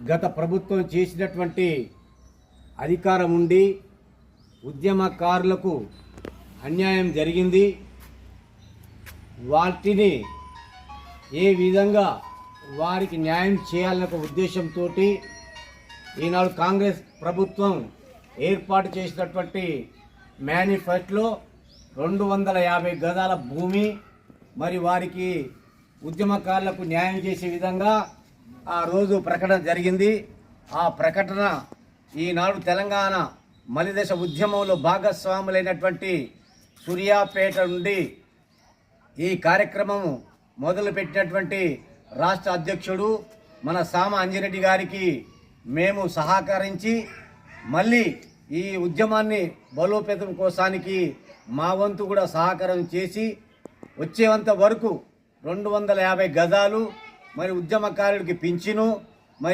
గత ప్రభుత్వం చేసినటువంటి అధికారం ఉండి ఉద్యమకారులకు అన్యాయం జరిగింది. వాటిని ఏ విధంగా వారికి న్యాయం చేయాలనే ఉద్దేశంతో ఈనాడు కాంగ్రెస్ ప్రభుత్వం ఏర్పాటు చేసినటువంటి మేనిఫెస్టోలో 250 గజాల భూమి మరి వారికి ఉద్యమకారులకు న్యాయం చేసే విధంగా ఆ రోజు ప్రకటన జరిగింది. ఆ ప్రకటన ఈనాడు తెలంగాణ మలిదశ ఉద్యమంలో భాగస్వాములైనటువంటి సూర్యాపేట నుండి ఈ కార్యక్రమం మొదలుపెట్టినటువంటి రాష్ట్ర అధ్యక్షుడు మన సామ అంజిరెడ్డి గారికి మేము సహకరించి మళ్ళీ ఈ ఉద్యమాన్ని బలోపేతం కోసానికి మా వంతు కూడా సహకారం చేసి వచ్చేంత వరకు 250 గజాలు మరి ఉద్యమకారుడికి పింఛను